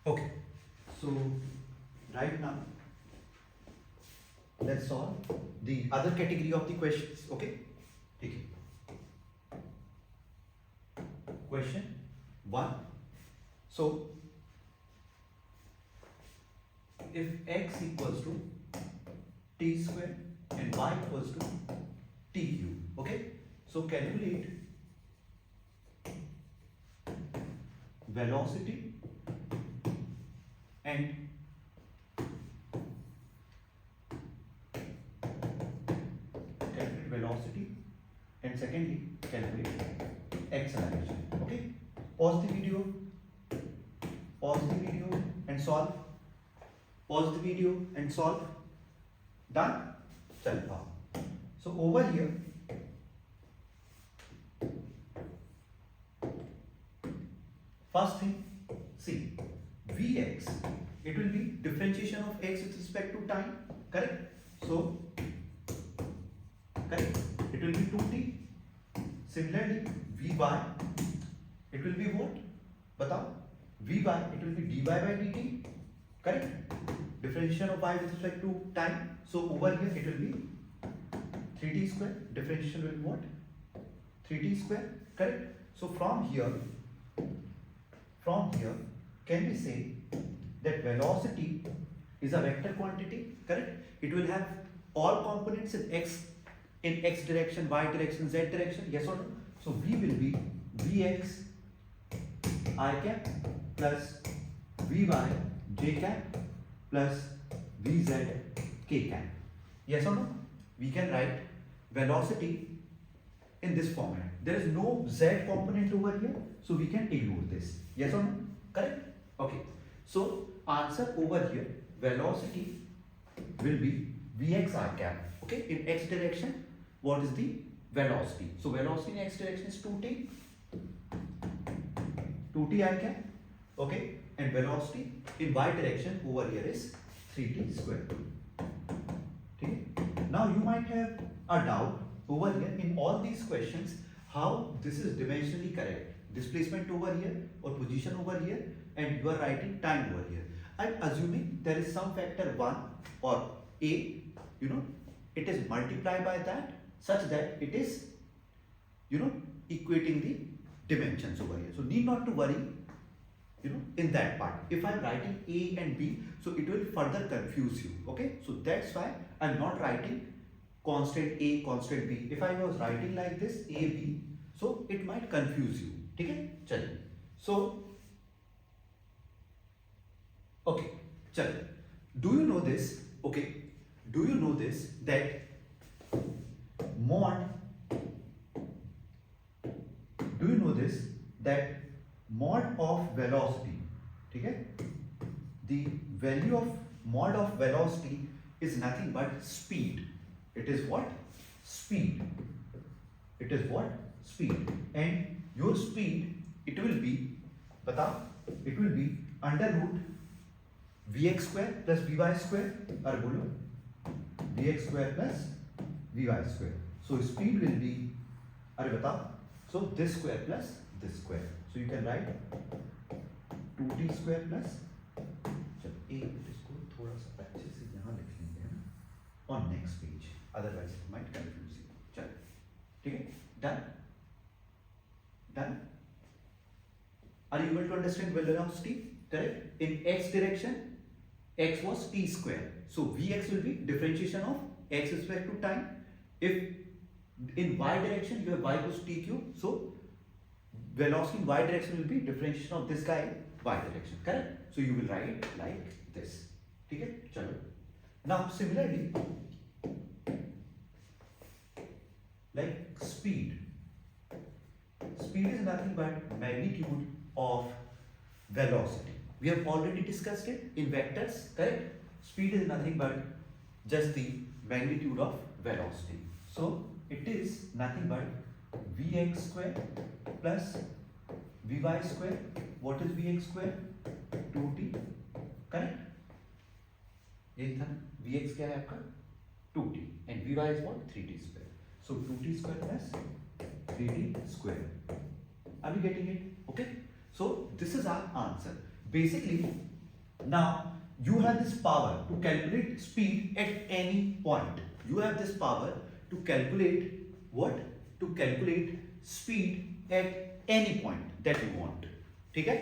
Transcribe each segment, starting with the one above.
Okay, so right now let's solve the other category of the questions. Okay, ठीक है. Question 1. So if x equals to t square and y equals to t cube. Okay, so calculate velocity and velocity and secondly calculate acceleration. Okay, pause the video and solve. Pause the video and solve. Done. Chalo. So over here first thing, see Vx, it will be differentiation of x with respect to time, correct? So correct, it will be 2t. Similarly Vy, it will be what? Batao. Vy, it will be dy by dt, correct? Differentiation of y with respect to time. So over here it will be 3t square. Differentiation will be what? 3t square, correct? So from here can we say that velocity is a vector quantity, correct? It will have all components in x direction, y direction, z direction, yes or no? So v will be vx I cap plus vy j cap plus vz k cap, yes or no? We can write velocity in this format. There is no z component over here, so we can ignore this, yes or no? Correct? Okay, so answer over here, velocity will be vx I cap. Okay, in x direction, what is the velocity? So velocity in x direction is 2t I cap. Okay, and velocity in y direction over here is 3t square. Okay, now you might have a doubt over here in all these questions how this is dimensionally correct. Displacement over here or position over here, and you are writing time over here. I'm assuming there is some factor 1 or a, it is multiplied by that such that it is, equating the dimensions over here. So need not to worry, in that part. If I'm writing a and b, so it will further confuse you. Okay, so that's why I'm not writing constant a, constant b. If I was writing like this a, b, so it might confuse you. Okay, chalo. So okay, chalo. Do you know this? Okay, do you know this that mod? Do you know this that mod of velocity? Okay, the value of mod of velocity is nothing but speed. It is what? Speed. It is what? Speed. And your speed, it will be, it will be under root vx square plus vy square, or bolo vx square plus vy square. So speed will be, so this square plus this square. So you can write 2t square plus, इसको थोड़ा सा अच्छे से यहाँ लिख लेंगे on next page, otherwise it might confuse you. चलो, ठीक है? Done? Done? Are you able to understand velocity? Correct? In x direction, x was t square. So vx will be differentiation of x with respect to time. If in y direction you have y equals t cube, so velocity in y direction will be differentiation of this guy in y direction. Correct? So you will write like this. Okay? Chalo. Now similarly, like speed. Speed is nothing but magnitude of velocity. We have already discussed it in vectors, correct? Speed is nothing but just the magnitude of velocity. So it is nothing but vx square plus vy square. What is vx square? 2t, correct? यही था vx क्या है आपका? 2t and vy is what? 3t square. So 2t square plus 3t square. Are we getting it? Okay. So this is our answer. basically, now you have this power to calculate speed at any point. You have this power to calculate what? To calculate speed at any point that you want. ठीक है?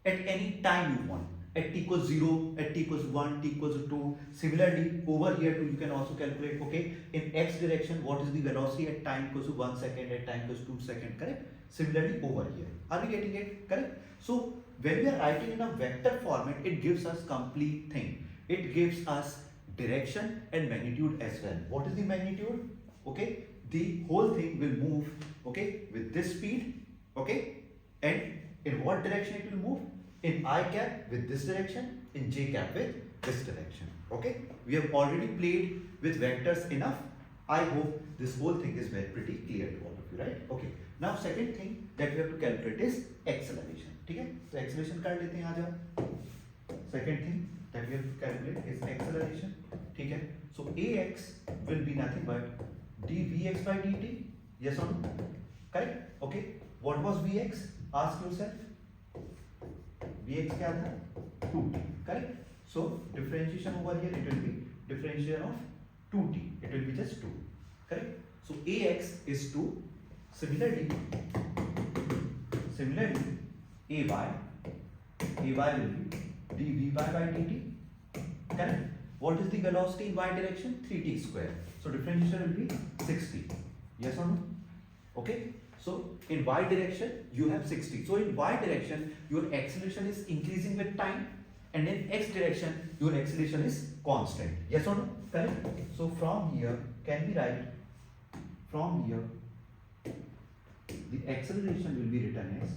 At any time you want. At t equals 0, at t equals 1, t equals 2. Similarly, over here too, you can also calculate, okay, in x direction, what is the velocity at time equals to 1 second, at time equals 2 seconds, correct? Similarly, over here. Are we getting it? Correct? So, when we are writing in a vector format, it gives us complete thing. It gives us direction and magnitude as well. What is the magnitude? Okay, the whole thing will move, okay, with this speed, okay, and in what direction it will move? In I cap with this direction, in j cap with this direction. Okay, we have already played with vectors enough. I hope this whole thing is very pretty clear to all of you, right? Okay, now second thing that we have to calculate is acceleration. ठीक है, तो acceleration कर लेते हैं आज आप. Second thing that we have to calculate is acceleration. ठीक है, so ax will be nothing but dvx by dt. Yes or no? Correct? Okay, what was vx? Ask yourself. Vx क्या था? 2t. Correct? So differentiation over here, it will be differentiation of 2t. It will be just 2. Correct? So ax is 2. Similarly, ay will be dvy by dt. Correct? What is the velocity in y direction? 3t square. So differentiation will be 6t. Yes or no? Okay? So in y direction you have 60. So in y direction your acceleration is increasing with time, and in x direction your acceleration is constant. Yes or no? Correct? So from here can we write, from here the acceleration will be written as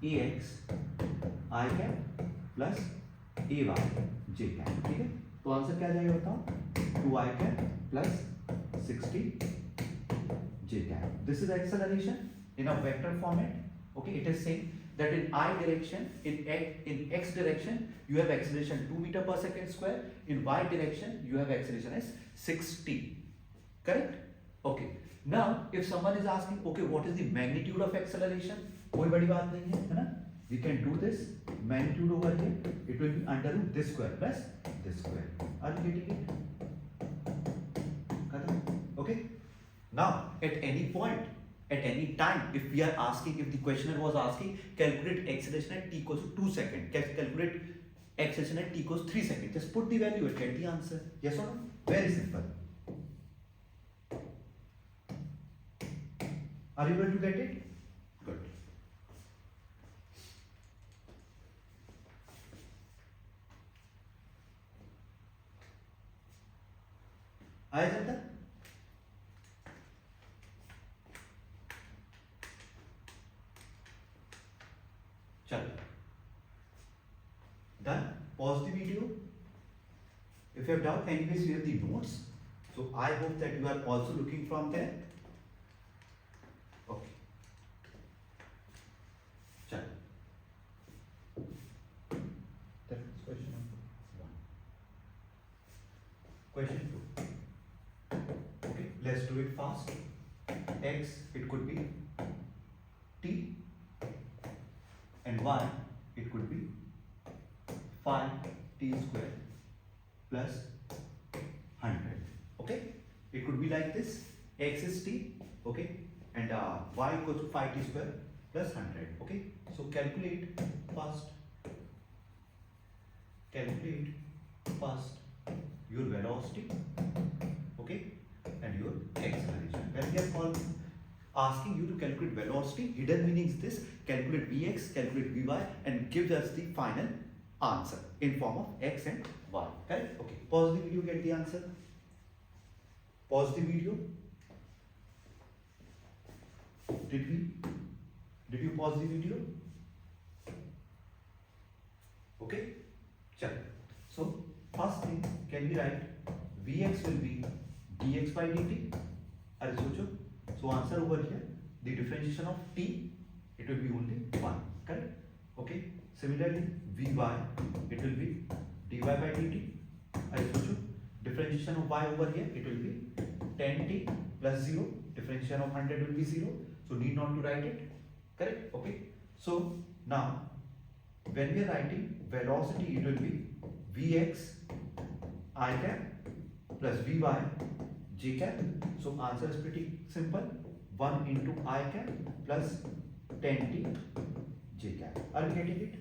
ax I cap plus ay j cap. ठीक है, तो answer क्या जाएगा बताओ? 2i cap plus 60 j cap. This is acceleration in a vector format. Okay, it is saying that in I direction, in x direction you have acceleration 2 meter per second square, in y direction you have acceleration as 6t. Correct? Okay, now if someone is asking, okay, what is the magnitude of acceleration? कोई बड़ी बात नहीं है ना? We can do this. Magnitude over here, it will be under root this square plus this square. Are you getting it? Okay, now at any point, at any time, if we are asking, if the questioner was asking, calculate acceleration at t equals to 2 seconds, calculate acceleration at t equals 3 seconds, just put the value and get the answer. Yes or no? Very simple. Are you able to get it? Good. आया जाता? चलो, done. Pause the video. If you have doubt, anyways, you have the notes. So I hope that you are also looking from there. Okay. Chalo. That is question number 1. Question 2. Okay, let's do it fast. X, it could be t, and y, it could be 5t square plus 100. Okay, it could be like this. X is t, okay, and y equals to 5t square plus 100. Okay, so calculate first your velocity, okay, and your acceleration. When we are asking you to calculate velocity, hidden meaning is this: calculate vx, calculate vy, and give us the final answer in form of x and y. Correct? Okay. Pause the video, get the answer. Pause the video. Did you pause the video? Okay. Chalo. So first thing, can we write vx will be dx by dt? Are you sure? So answer over here, the differentiation of t, it will be only 1. Correct? Okay. Similarly, vy, it will be dy by dt. Are you sure? Differentiation of y over here, it will be 10t plus 0. Differentiation of 100 will be 0. So need not to write it. Correct? Okay. So now when we are writing velocity, it will be Vx I cap plus Vy j cap. So answer is pretty simple. 1 into I cap plus 10t j cap. Are you getting it?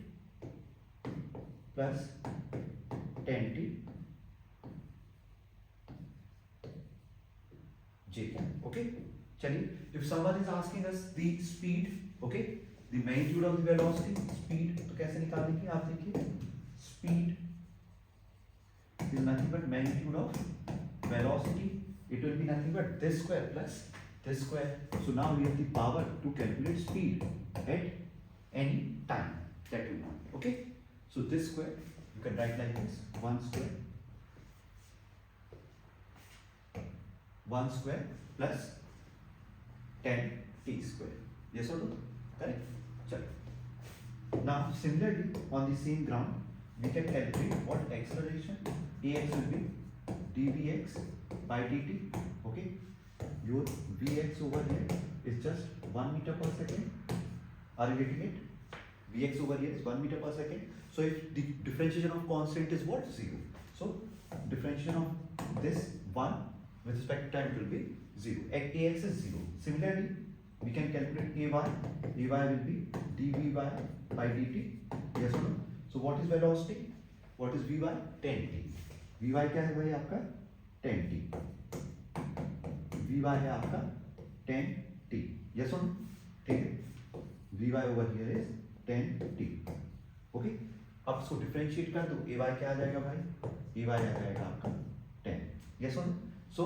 Plus 10t j cap. Okay. चलिए, if someone is asking us the speed, okay, the magnitude of the velocity, speed, तो कैसे निकालेंगे आप देखिए, speed is nothing but magnitude of velocity. It will be nothing but this square plus this square. So now we have the power to calculate speed at any time that you want. Okay. So this square you can write like this: 1 square plus 10 t square. Yes or no? Correct? Chalo. Now similarly on the same ground we can calculate what acceleration. Ax will be dvx by dt. Okay. Your vx over here is just 1 meter per second. Are you getting it? Vx over here is 1 meter per second. So if the differentiation of constant is what? 0. So differentiation of this 1 with respect to time will be 0. Ax is 0. Similarly, we can calculate ay. Ay will be dvy by dt. Yes or no? So what is velocity? What is vy? 10t. vy क्या है भाई आपका? 10t. vy है आपका 10t. Yes or no? ठीक है. vy over here is 10t. Okay? अब इसको डिफरेंशिएट कर दो. ay क्या आ जाएगा भाई? ay आ जाएगा आपका 10. Yes or no? So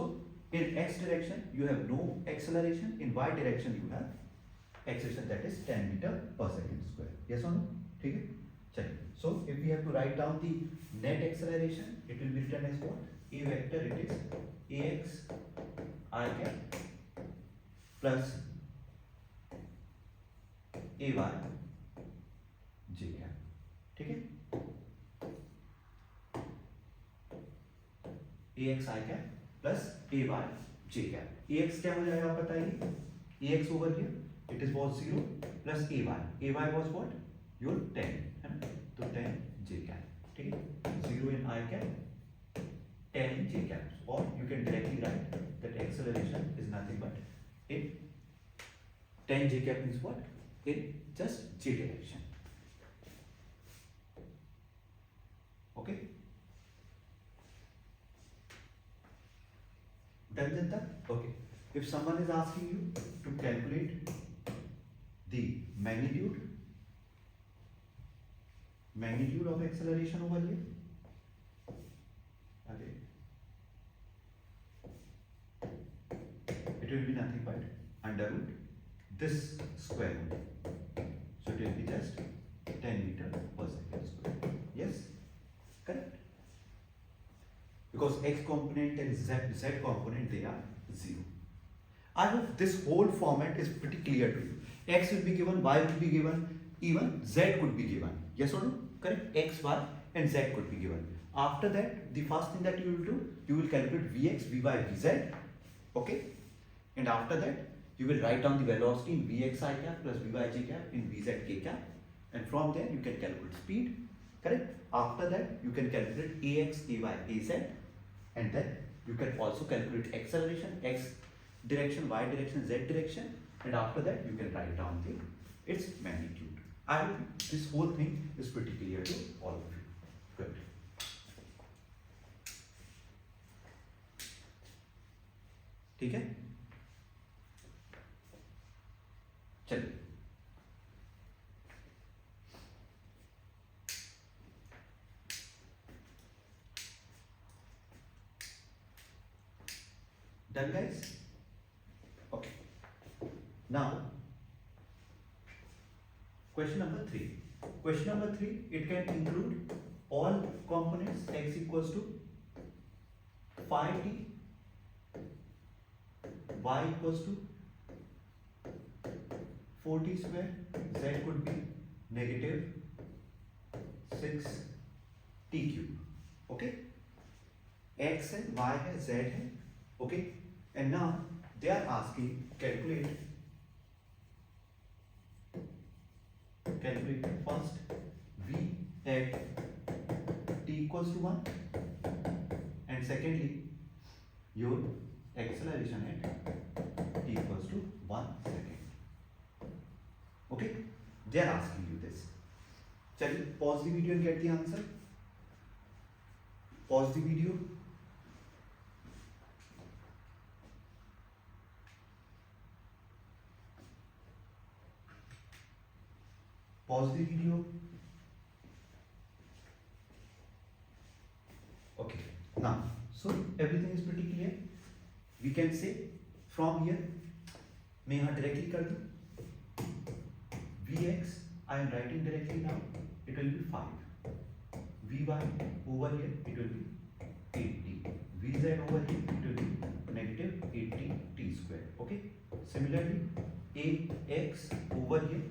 in x direction you have no acceleration. In y direction you have acceleration, that is 10 meter per second square. Yes or no? ठीक है. चलिए. So if we have to write down the net acceleration, it will be written as what? A vector, it is ax I cap plus ay j cap. ठीक है. ax I cap plus ay j cap. ax क्या हो जाएगा आप बताइए? ax over here it is was 0 plus ay was what? your 10 है ना? तो 10 j cap. ठीक है. 0 in I cap, 10 in j cap. Or you can directly write that acceleration is nothing but in 10 j cap means what? In just j direction. Okay. Done with that? Okay. If someone is asking you to calculate the magnitude of acceleration over here, okay, it will be nothing but under root this square only. So it will be just 10 meter per second square. Yes? Correct? Because x component and z component, they are 0. I hope this whole format is pretty clear to you. X will be given, y will be given, even z could be given. Yes or no? Correct? X, y and z could be given. After that, the first thing that you will do, you will calculate vx, vy, vz. Okay? And after that, you will write down the velocity in vx I cap plus vy j cap in vz k cap. And from there, you can calculate speed. Correct? After that, you can calculate ax, ay, az. And then you can also calculate acceleration, x direction, y direction, z direction. And after that, you can write down its magnitude. I hope this whole thing is pretty clear to all of you. Good. ठीक है? चलिए. Done, guys? Okay. Now, question number 3. Question number 3, it can include all components x equals to 5t, y equals to 4t square, z could be negative 6t cube. Okay? x है, y है, z है. Okay? And now they are asking calculate first v at t equals to 1, and secondly your acceleration at t equals to 1 second. Okay, they are asking you this. चलिए pause the video and get the answer. Pause the video. Pause the video. Okay, now so everything is pretty clear. We can say from here मैं यहाँ directly कर दूँ Vx I am writing directly now, it will be 5. Vy over here it will be 80. Vz over here it will be negative 80 t square. Okay. Similarly, Ax over here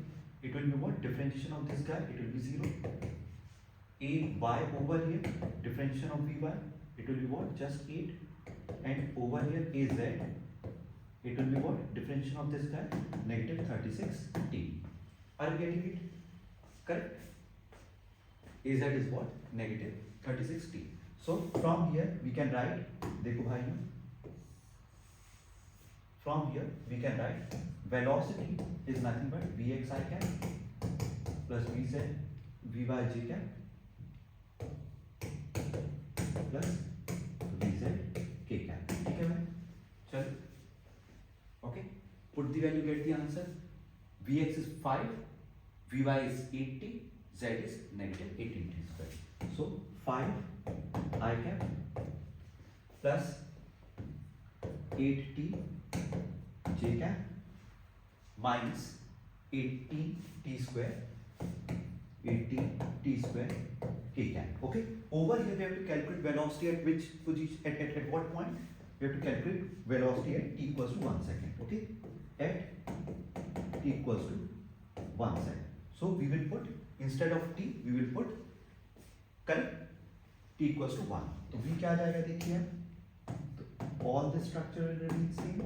it will be what? Differentiation of this guy, it will be 0. Ay over here, differentiation of Vy, it will be what? Just 8. And over here Az, it will be what? Differentiation of this guy, negative 36t. Are you getting it? Correct? Az is what? Negative 36t. So from here we can write, देखो भाइयों, from here we can write velocity is nothing but Vx I cap plus Vz Vy j cap plus Vz k cap. ठीक है भाई? चलो. Okay. Put the value, get the answer. Vx is 5, Vy is 80, Z is negative 18 t square. So 5 I cap plus 8t j cap minus 18 t square k cap. Okay. Over here we have to calculate velocity at which position, at what point? We have to calculate velocity at t equals to 1 second. Okay. At t equals to 1 second. So we will put, instead of t we will put, correct, t equals to 1. तो v क्या आ जाएगा देखिए, तो all the structure will remain same.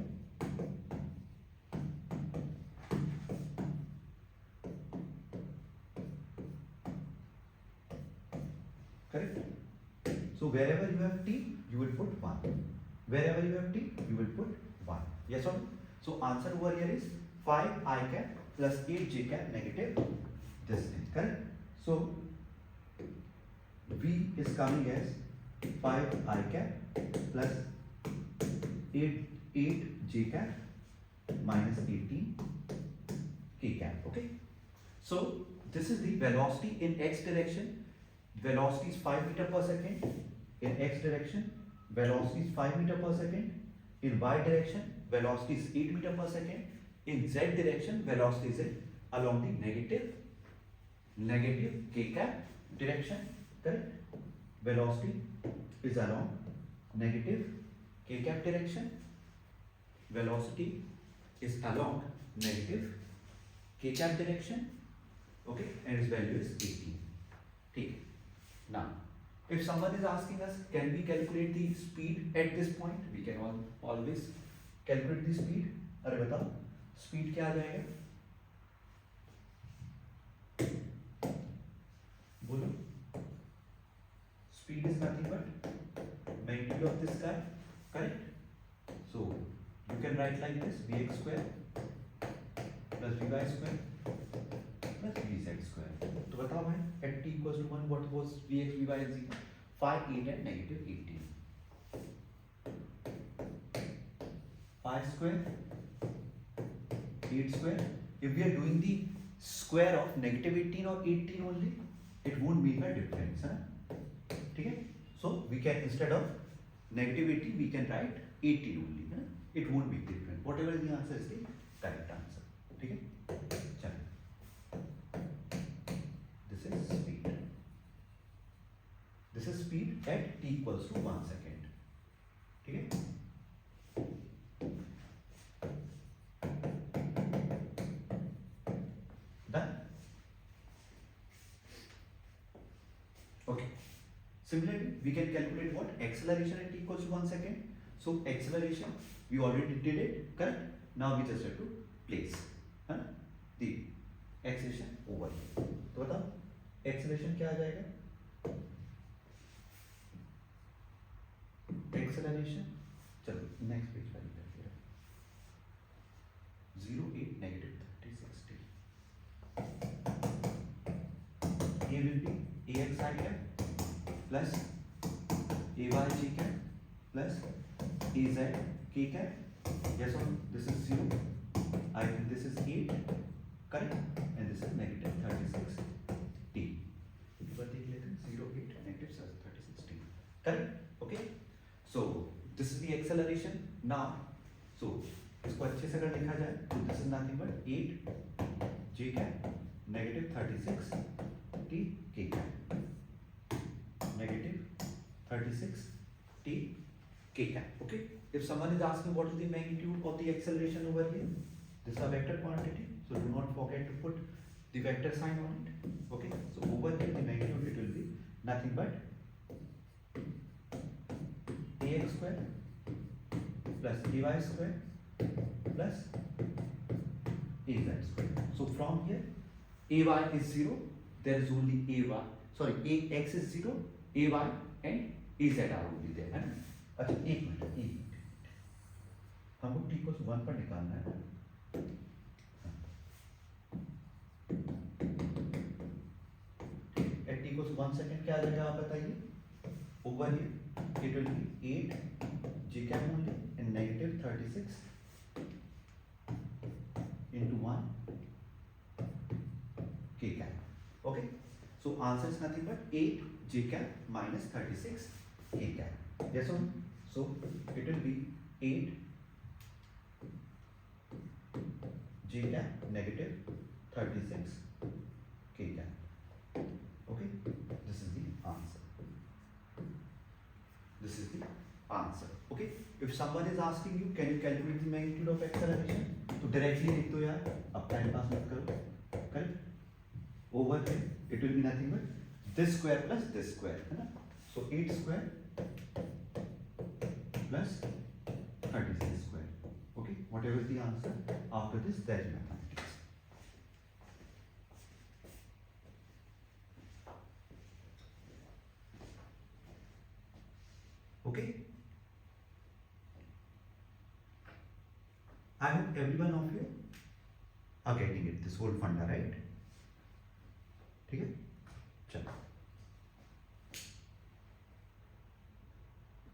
Correct. So wherever you have t you will put 1. Wherever you have t you will put 1. Yes or no? So answer over here is 5 I cap plus 8 j cap negative this thing. Correct. So v is coming as 5 I cap plus 8 j cap minus 18 k cap. Okay. So this is the velocity in x direction. Velocity is 5 meter per second in x direction. Velocity is 5 meter per second. In y direction, velocity is 8 meter per second. In z direction, velocity is along the negative k cap direction. Correct? Velocity is along negative k cap direction. Velocity is along negative k cap direction. Okay, and its value is 18. Okay. Now, if someone is asking us, can we calculate the speed at this point? We can always calculate the speed. अरे बताओ, speed क्या आ जाएगा? बोलो. Speed is nothing but magnitude of this guy, correct? So you can write like this: vx square plus vy square plus vz square. तो बताओ भाई, at t equals to 1 what was vx, vy and z? 5, 8 and negative 18. 5 square, 8 square. If we are doing the square of negative 18 or 18 only, it won't make a difference. ठीक है? So we can, instead of negative 18 we can write 18 only. It won't make difference. Whatever is the answer is the correct answer. ठीक है? चलो. This is speed. This is speed at t equals to 1 second. ठीक है? Done? Okay. Similarly, we can calculate what? Acceleration at t equals to 1 second. So acceleration, we already did it, correct? Now we just have to place the acceleration over here. तो बताओ, acceleration क्या आ जाएगा? Acceleration, चलो next page वाली करते हैं, 0 8 -36 t. A will be ax I cap plus ay g cap plus az k cap. Yes or no? This is 0. I think this is 8, correct? And this is -36 t. एक बार देख लेते हैं, 0 8 -36 t, correct? Okay. So this is the acceleration. Now, so इसको अच्छे से अगर लिखा जाए तो this is nothing but 8 j cap -36 t k cap, -36 t k cap. Okay. If someone is asking what is the magnitude of the acceleration over here, this is a vector quantity, so do not forget to put the vector sign on it. Okay. So over here the magnitude, it will be nothing but ax square plus ay square plus az square. So from here ay is 0, there is only ax is 0, ay and az are only there, है ना? अच्छा एक minute, हमको t को 1 पर निकालना है। Eight t को 1 सेकेंड क्या आ जाएगा आप बताइए? Over here it will be 8 j cap only and -36 into 1 k cap. Okay. So answer is nothing but 8 j cap minus 36 k cap. Yes or no? So it will be 8 j cap -36 k cap. Okay. This is the answer. This is the answer. Okay. If someone is asking you, can you calculate the magnitude of acceleration? तो directly लिख दो यार, अब time pass मत करो, correct? Over here it will be nothing but this square plus this square, है ना? So 8 square plus 36 square. Okay. Whatever is the answer after this, that is mathematics. Okay. I hope everyone of you are getting it, this whole funda, right? ठीक है, चलो।